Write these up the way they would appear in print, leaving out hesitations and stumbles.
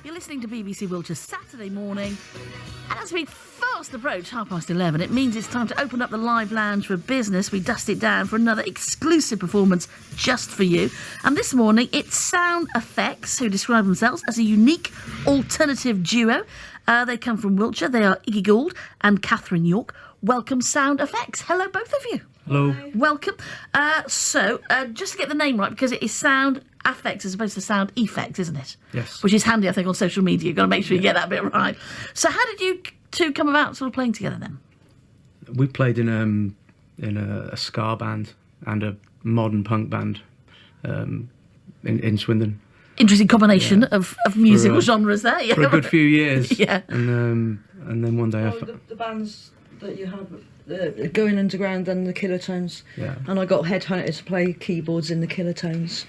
You're listening to BBC Wiltshire Saturday morning, and as we fast approach 11:30, it means it's time to open up the live lounge for business. We dust it down for another exclusive performance just for you. And this morning, it's Sound Effects, who describe themselves as a unique alternative duo. They come from Wiltshire. They are Iggy Gould and Catherine York. Welcome, Sound Effects. Hello, both of you. Hello. Welcome. Just to get the name right, because it is Sound Affects as opposed to Sound Effects, isn't it? Yes. Which is handy, I think, on social media. You've got to make sure you get that bit right. So how did you two come about sort of playing together then? We played in a ska band and a modern punk band in Swindon. Interesting combination of musical genres there. Yeah. For a good few years. Yeah. And then one day the bands that you had, Going Underground and the Killer Tones. Yeah. And I got headhunted to play keyboards in the Killer Tones.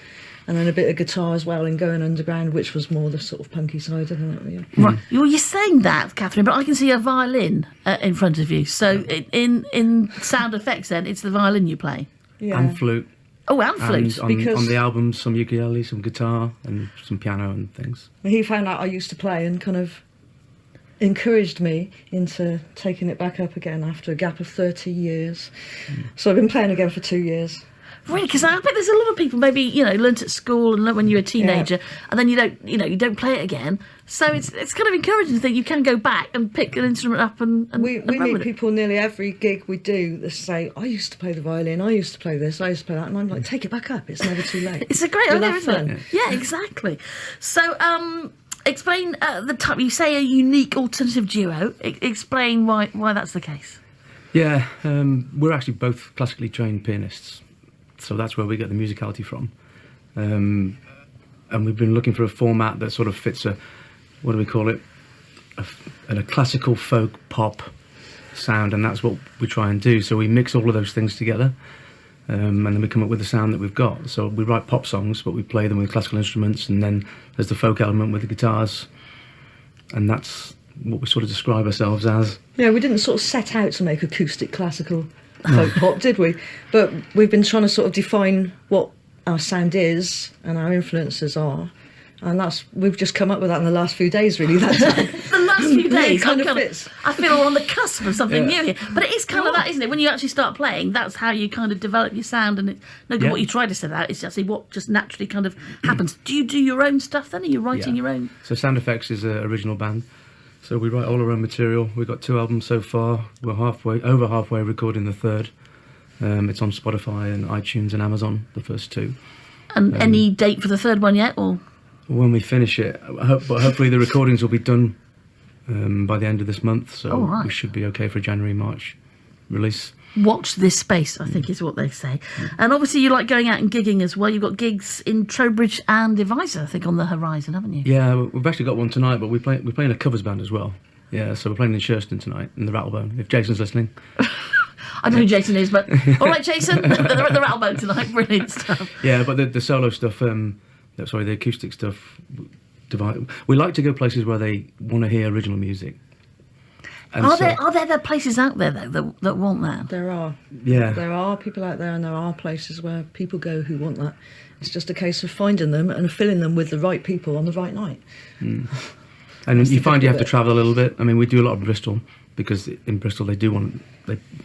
And then a bit of guitar as well in Going Underground, which was more the sort of punky side, isn't it? Yeah. Right. Well, you're saying that, Catherine, but I can see a violin in front of you. So in Sound Effects then, it's the violin you play? Yeah. and flute. Oh, and flute. And on the album, some ukulele, some guitar, and some piano and things. He found out I used to play and kind of encouraged me into taking it back up again after a gap of 30 years. So I've been playing again for 2 years. Really, because I bet there's a lot of people maybe learnt at school and learnt when you were a teenager, and then you don't play it again. So it's kind of encouraging to think you can go back and pick an instrument up and We run meet with it. people nearly every gig we do that say, I used to play the violin, I used to play this, I used to play that, and I'm like, take it back up, it's never too late. It's a great You'll idea, have isn't fun. it? Yeah, exactly. So explain the type. You say a unique alternative duo. Explain why that's the case. Yeah, we're actually both classically trained pianists. So that's where we get the musicality from. And we've been looking for a format that sort of fits a classical folk pop sound, and that's what we try and do. So we mix all of those things together, and then we come up with the sound that we've got. So we write pop songs, but we play them with classical instruments, and then there's the folk element with the guitars, and that's what we sort of describe ourselves as. Yeah, we didn't sort of set out to make acoustic classical folk pop, did we? But we've been trying to sort of define what our sound is and our influences are, and we've just come up with that in the last few days, really. The last few days, It kind of fits. I feel we're on the cusp of something new here. But it is kind of that, isn't it? When you actually start playing, that's how you kind of develop your sound, and no matter what you try to set out, it's actually what just naturally kind of happens. Do you do your own stuff then? Are you writing your own? So Sound Effects is an original band. So we write all our own material. We've got 2 albums so far. We're over halfway recording the third. It's on Spotify and iTunes and Amazon, the first 2. And any date for the third one yet? Or when we finish it, but hopefully the recordings will be done by the end of this month. So we should be okay for January, March release. watch this space, I think is what they say. And obviously you like going out and gigging as well. You've got gigs in Trowbridge and Devizes, I think, on the horizon, haven't you? Yeah, we've actually got one tonight, but we're playing a covers band as well. Yeah, so we're playing in Shurston tonight, in the Rattlebone, if Jason's listening. I don't know who Jason is, but all right, Jason, they're at the Rattlebone tonight. Brilliant stuff. Yeah, but the solo stuff, the acoustic stuff, we like to go places where they want to hear original music. And are there places out there, though, that want that? There are. Yeah. There are people out there, and there are places where people go who want that. It's just a case of finding them and filling them with the right people on the right night. Mm. And you find you have to travel a little bit. I mean, we do a lot of Bristol, because in Bristol they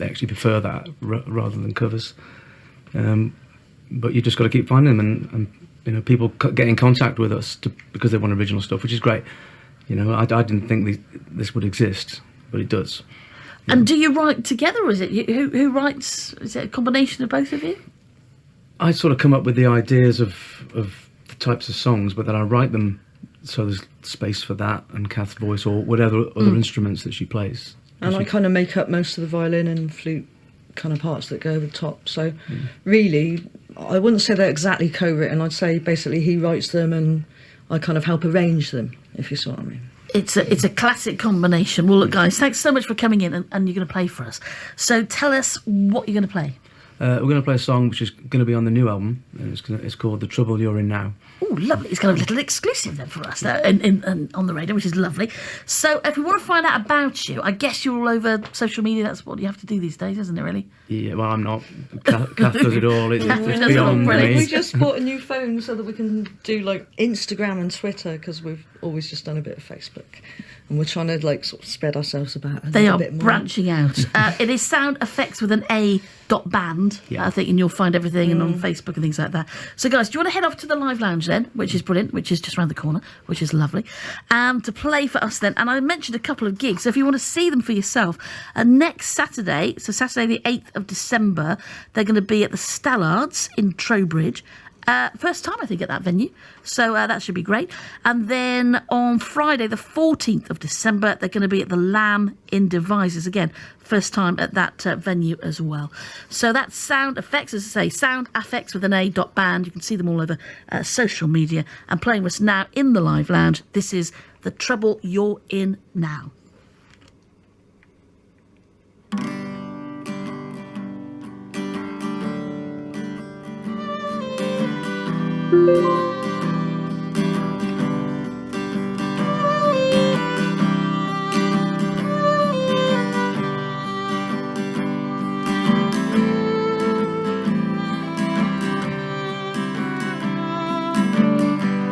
actually prefer that rather than covers. But you just got to keep finding them, and people get in contact with us because they want original stuff, which is great. I didn't think this would exist, but it does. And do you write together, or is it who writes? Is it a combination of both of you? I sort of come up with the ideas of the types of songs, but then I write them so there's space for that and Kath's voice or whatever other instruments that she plays. And I kind of make up most of the violin and flute kind of parts that go over the top. So really, I wouldn't say they're exactly co-written. I'd say basically he writes them and I kind of help arrange them, if you see what I mean. It's a classic combination. Well, look, guys, thanks so much for coming in, and you're going to play for us. So tell us what you're going to play. We're going to play a song which is going to be on the new album, and it's called The Trouble You're In Now. Oh, lovely. It's got a little exclusive then for us there on the radio, which is lovely. So if we want to find out about you, I guess you're all over social media. That's what you have to do these days, isn't it, really? Yeah, well, I'm not. Kath does it all. It's Catherine beyond does it all, me. We just bought a new phone so that we can do like Instagram and Twitter, because we've always just done a bit of Facebook, and we're trying to like sort of spread ourselves about a They little are bit more. branching out. It is Sound Effects with an A.band, Yeah. I think, and you'll find everything and on Facebook and things like that. So, guys, do you want to head off to the Live Lounge then, which is brilliant, which is just around the corner, which is lovely, to play for us then? And I mentioned a couple of gigs, so if you want to see them for yourself, next Saturday, so Saturday the 8th of December, they're going to be at the Stallards in Trowbridge. First time, I think, at that venue. So that should be great. And then on Friday, the 14th of December, they're going to be at the Lamb in Devizes. Again, first time at that venue as well. So that's Sound Effects, as I say, Sound Effects with an A.band. You can see them all over social media. And playing with us now in the Live Lounge, this is The Trouble You're In Now.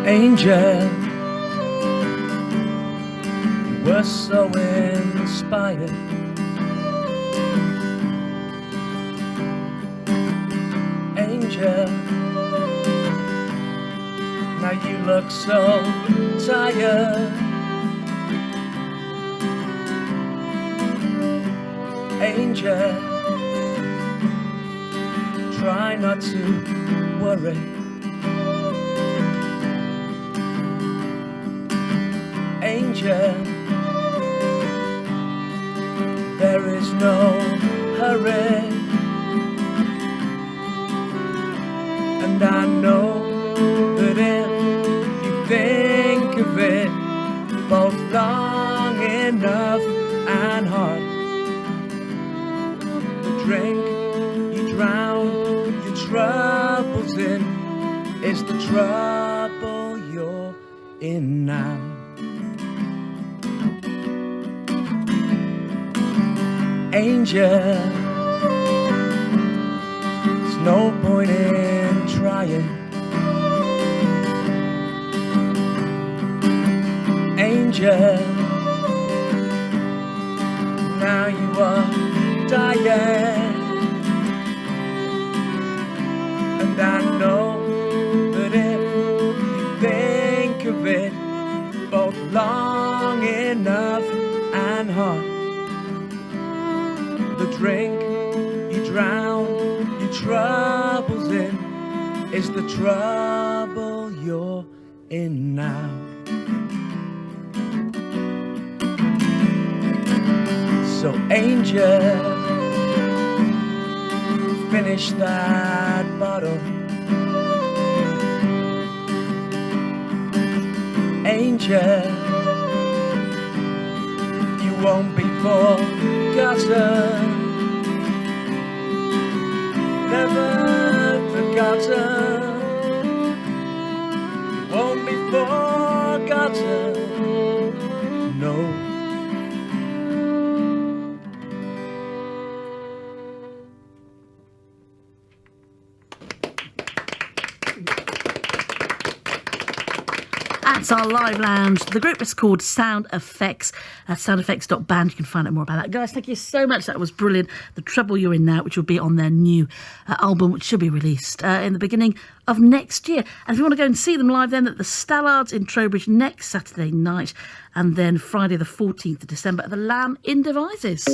Angel, you were so inspired. Angel, now you look so tired. Angel, try not to worry. Angel, there is no hurry, and I know that if you think of it both long enough and hard, the drink you drown your troubles in is the trouble you're in now. Angel, there's no point in trying. Angel, now you are dying, and I know that if you think of it both long enough and hard, the drink you drown your troubles in is the trouble you're in now. So angel, finish that bottle. Angel, you won't be forgotten, never forgotten. You won't be forgotten, no. That's our Live Lounge. The group is called Sound Effects, soundeffects.band. You can find out more about that. Guys, thank you so much. That was brilliant. The Trouble You're In Now, which will be on their new album, which should be released in the beginning of next year. And if you want to go and see them live, then at the Stallards in Trowbridge next Saturday night, and then Friday the 14th of December at the Lamb in Devizes.